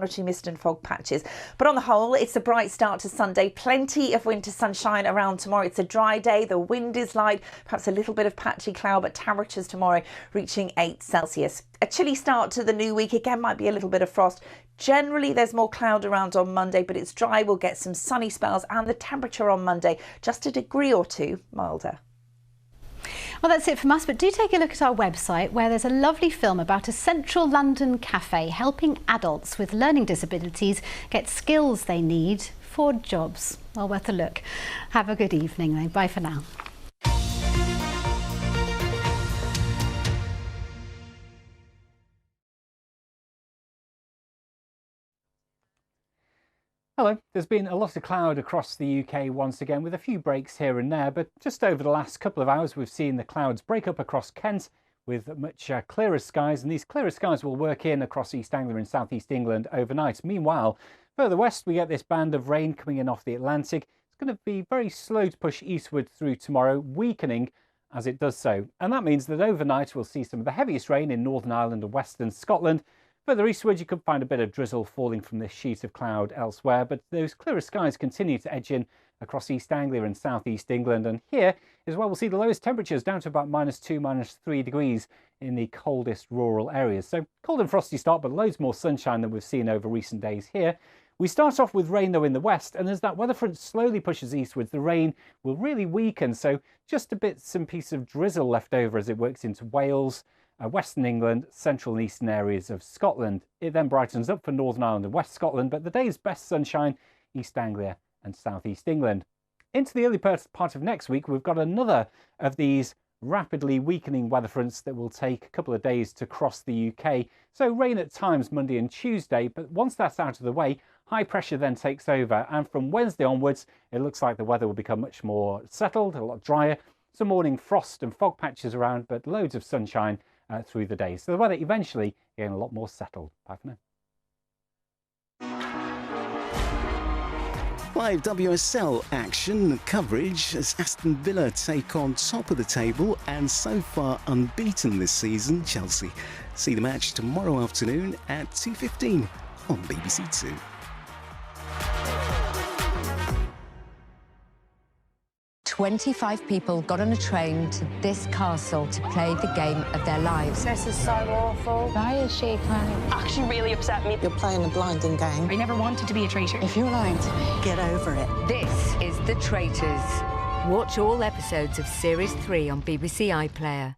or two mist and fog patches. But on the whole, it's a bright start to Sunday. Plenty of winter sunshine around tomorrow. It's a dry day. The wind is light, perhaps a little bit of patchy cloud, but temperatures tomorrow reaching 8 Celsius. A chilly start to the new week. Again, might be a little bit of frost. Generally, there's more cloud around on Monday, but it's dry. We'll get some sunny spells, and the temperature on Monday just a degree or two milder. Well, that's it from us, but do take a look at our website where there's a lovely film about a central London cafe helping adults with learning disabilities get skills they need for jobs. Well worth a look. Have a good evening though. Bye for now. Hello. There's been a lot of cloud across the UK once again, with a few breaks here and there, but just over the last couple of hours we've seen the clouds break up across Kent with much clearer skies, and these clearer skies will work in across East Anglia and South East England overnight. Meanwhile, further west we get this band of rain coming in off the Atlantic. It's going to be very slow to push eastward through tomorrow, weakening as it does so, and that means that overnight we'll see some of the heaviest rain in Northern Ireland and Western Scotland. Further eastward, you could find a bit of drizzle falling from this sheet of cloud elsewhere, but those clearer skies continue to edge in across East Anglia and South East England. And here is where we'll see the lowest temperatures down to about -2, -3 degrees in the coldest rural areas. So cold and frosty start, but loads more sunshine than we've seen over recent days here. We start off with rain though in the west, and as that weather front slowly pushes eastwards, the rain will really weaken. So just a bits and pieces of drizzle left over as it works into Wales, Western England, central and eastern areas of Scotland. It then brightens up for Northern Ireland and West Scotland, but the day's best sunshine, East Anglia and South East England. Into the early part of next week, we've got another of these rapidly weakening weather fronts that will take a couple of days to cross the UK. So rain at times Monday and Tuesday, but once that's out of the way, high pressure then takes over, and from Wednesday onwards, it looks like the weather will become much more settled, a lot drier. Some morning frost and fog patches around, but loads of sunshine through the day. So the weather eventually getting a lot more settled. Bye for now. Live WSL action coverage as Aston Villa take on top of the table and so far unbeaten this season, Chelsea. See the match tomorrow afternoon at 2:15 on BBC Two. "25 people got on a train to this castle to play the game of their lives. This is so awful. Why is she crying? Actually really upset me. You're playing a blinding game. I never wanted to be a traitor. If you're lying to me, Get over it. this is The Traitors. Watch all episodes of Series 3 on BBC iPlayer.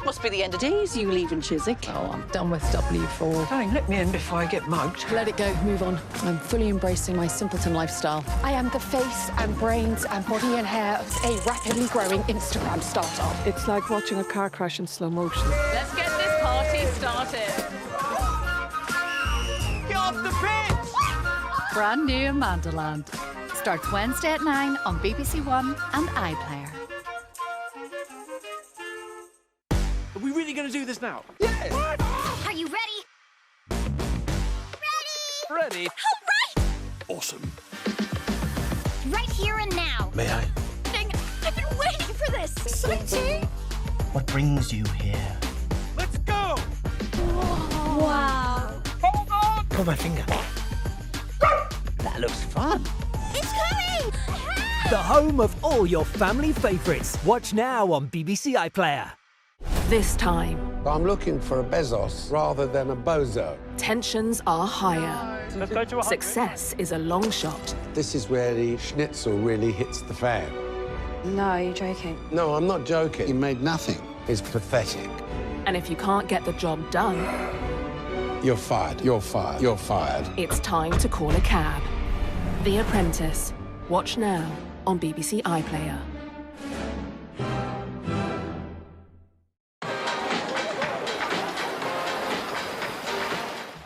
Must be the end of days, you leaving Chiswick. Oh, I'm done with W4. Darling, let me in before I get mugged. Let it go, move on. I'm fully embracing my simpleton lifestyle. I am the face and brains and body and hair of a rapidly growing Instagram startup. It's like watching a car crash in slow motion. Let's get this party started. Get off the pitch! Brand new Amandaland. Starts Wednesday at 9 on BBC One and iPlayer. Are we really going to do this now? Yes! Are you ready? Ready? All right! Awesome. Right here and now. May I? I've been waiting for this. Exciting. What brings you here? Let's go! Wow. Hold on! Pull my finger. That looks fun. It's coming! The home of all your family favourites. Watch now on BBC iPlayer. This time, I'm looking for a Bezos rather than a bozo. tensions are higher. Let's go to a Success is a long shot. This is where the schnitzel really hits the fan. No, you're joking. No, I'm not joking. He made nothing. It's pathetic. And if you can't get the job done, You're fired. You're fired. You're fired. it's time to call a cab. The Apprentice. Watch now on BBC iPlayer.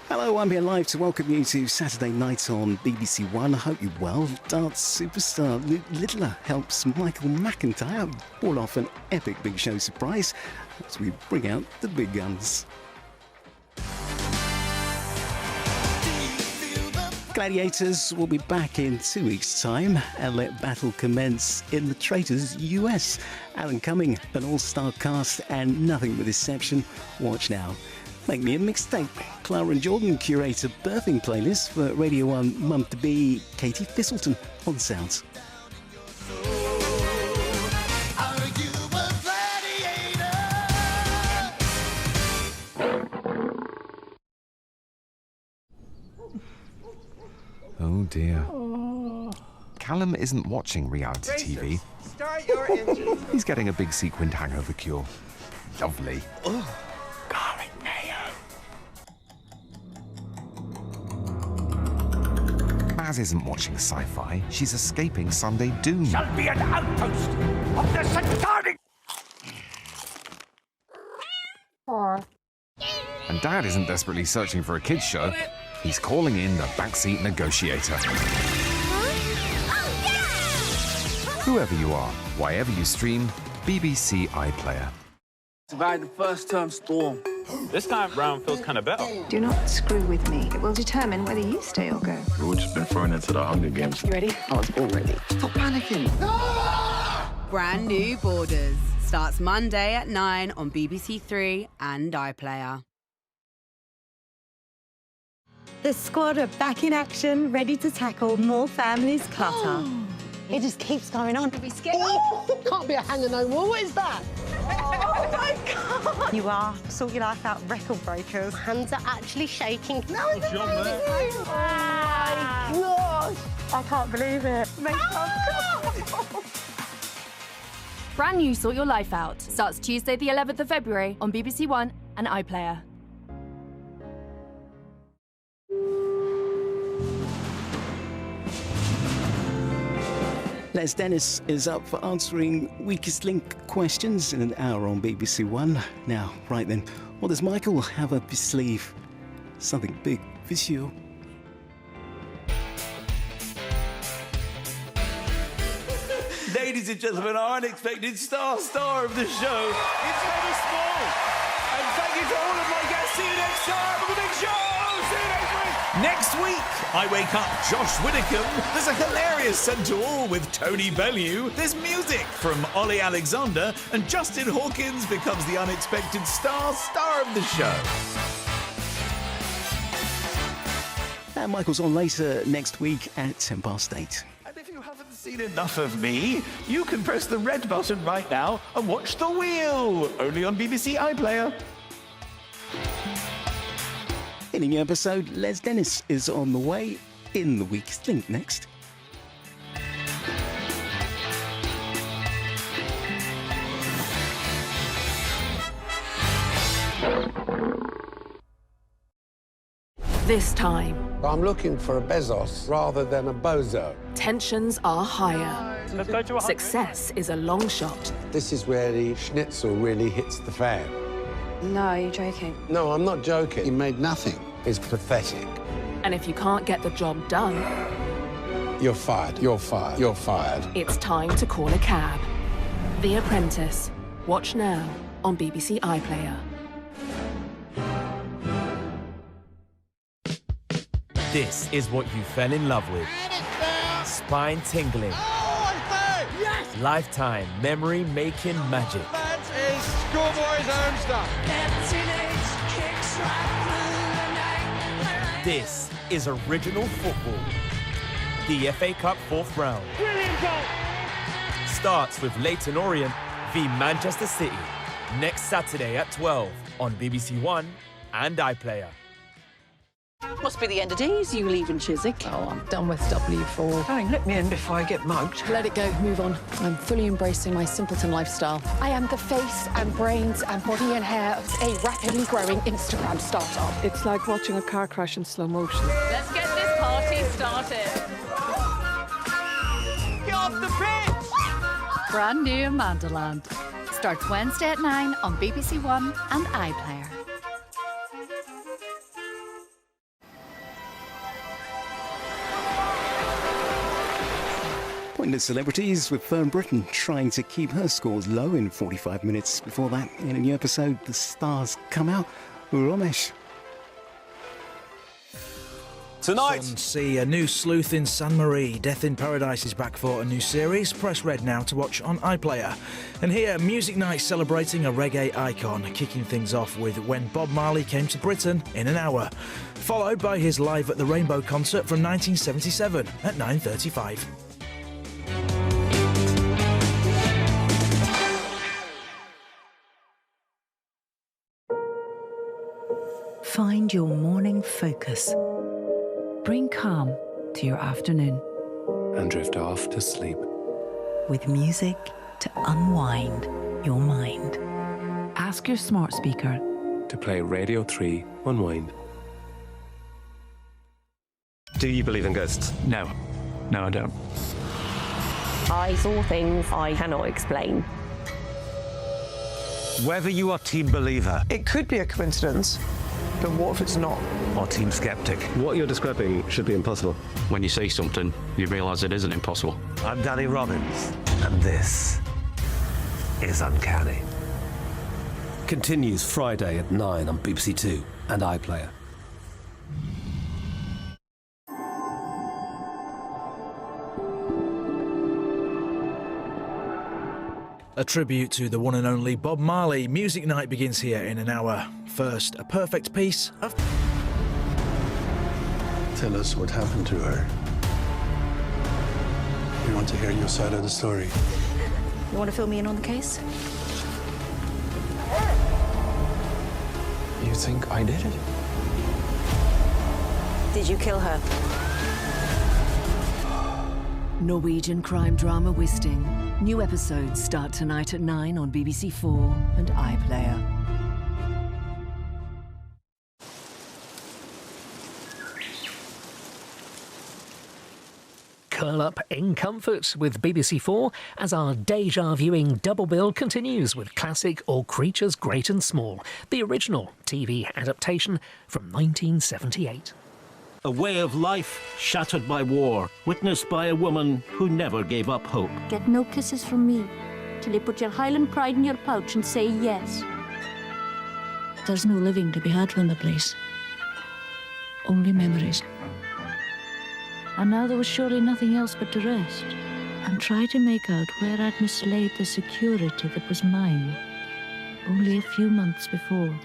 Hello, I'm here live to welcome you to Saturday night on BBC One. I hope you're well. Dance superstar Luke Littler helps Michael McIntyre pull off an epic Big Show surprise as we bring out the big guns. Gladiators will be back in 2 weeks' time and let battle commence in The Traitors US. Alan Cumming, an all-star cast and nothing but deception. Watch now. Make Me a Mixtape. Clara and Jordan curate a birthing playlist for Radio 1 mum-to-be Katie Thistleton on Sounds. Oh dear. Callum isn't watching reality TV. Start your engine. He's getting a big sequined hangover cure. Lovely. Garlic mayo. Maz isn't watching sci-fi. She's escaping Sunday doom. Shall be an outpost of the satanic. And Dad isn't desperately searching for a kids show. He's calling in the backseat negotiator. Whoever you are, wherever you stream, BBC iPlayer. Survived the first term storm. This time round feels kind of better. Do not screw with me. It will determine whether you stay or go. We've all just been thrown into the Hunger Games. You ready? I was all ready. Stop panicking. Brand new Borders starts Monday at 9 on BBC Three and iPlayer. The squad are back in action, ready to tackle more families' clutter. It just keeps going on. Are we scared? Can't be a hanger no more. What is that? Oh my God! You are. Sort your life out, record breakers. Hands are actually shaking. No, it's amazing. Oh my gosh! I can't believe it. Brand new Sort Your Life Out starts Tuesday the 11th of February on BBC One and iPlayer. Les Dennis is up for answering Weakest Link questions in an hour on BBC One. Now, right then, what does Michael have up his sleeve? Something big for you. Ladies and gentlemen, our unexpected star of the show, it's Heather Small. And thank you to all of my guests. See you next time with a big show. See you next week. Next week, I wake up Josh Widdicombe. There's a hilarious Centre All with Tony Bellew. There's music from Ollie Alexander. And Justin Hawkins becomes the unexpected star of the show. And Michael's on later next week at 8:10. Seen enough of me? You can press the red button right now and watch The Wheel, only on BBC iPlayer. In a new episode, Les Dennis is on the way in The Weakest Link next. This time, I'm looking for a Bezos rather than a bozo. tensions are higher. Let's go to 100. Success is a long shot. This is where the schnitzel really hits the fan. No, you're joking. No, I'm not joking. He made nothing. It's pathetic. And if you can't get the job done, You're fired. You're fired. You're fired. it's time to call a cab. The Apprentice. Watch now on BBC iPlayer. This is what you fell in love with. Spine tingling. Yes! Lifetime memory making magic. That is schoolboy's own stuff. This is original football. The FA Cup 4th round. Brilliant goal! Starts with Leyton Orient v Manchester City. Next Saturday at 12 on BBC One and iPlayer. Must be the end of days, you leaving Chiswick. Oh, I'm done with W4. Fine, let me in before I get mugged. Let it go, move on. I'm fully embracing my simpleton lifestyle. I am the face and brains and body and hair of a rapidly growing Instagram startup. It's like watching a car crash in slow motion. Let's get this party started. Get off the pitch! Brand new Amandaland. Starts Wednesday at 9 on BBC One and iPlayer. Pointless celebrities with Fern Britton trying to keep her scores low in 45 minutes. Before that, in a new episode, the stars come out. Ramesh. Tonight, see a new sleuth in San Marie. Death in Paradise is back for a new series. Press red now to watch on iPlayer. And here, Music Night celebrating a reggae icon, kicking things off with When Bob Marley Came to Britain in an hour, followed by his Live at the Rainbow concert from 1977 at 9:35. Find your morning focus. Bring calm to your afternoon. And drift off to sleep. With music to unwind your mind. Ask your smart speaker to play Radio 3 Unwind. Do you believe in ghosts? No. No, I don't. I saw things I cannot explain. Whether you are team believer... It could be a coincidence, but what if it's not? Or team skeptic. What you're describing should be impossible. When you see something, you realise it isn't impossible. I'm Danny Robbins, and this is Uncanny. Continues Friday at 9 on BBC Two and iPlayer. A tribute to the one and only Bob Marley. Music Night begins here in an hour. First, a perfect piece of... Tell us what happened to her. We want to hear your side of the story. You want to fill me in on the case? You think I did it? Did you kill her? Norwegian crime drama Wisting. New episodes start tonight at 9 on BBC 4 and iPlayer. Curl up in comfort with BBC 4 as our deja viewing double bill continues with classic All Creatures Great and Small, the original TV adaptation from 1978. A way of life shattered by war, witnessed by a woman who never gave up hope. Get no kisses from me till you put your Highland pride in your pouch and say yes. There's no living to be had from the place. Only memories. And now there was surely nothing else but to rest and try to make out where I'd mislaid the security that was mine only a few months before.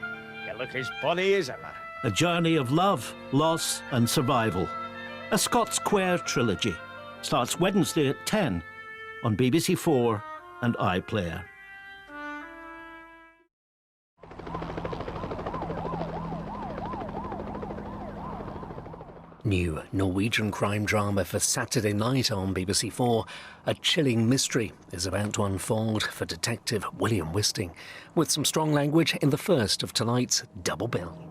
You look as bonny as ever. A journey of love, loss and survival. A Scots Quare trilogy. Starts Wednesday at 10 on BBC 4 and iPlayer. New Norwegian crime drama for Saturday night on BBC 4. A chilling mystery is about to unfold for Detective William Wisting, with some strong language in the first of tonight's double bill.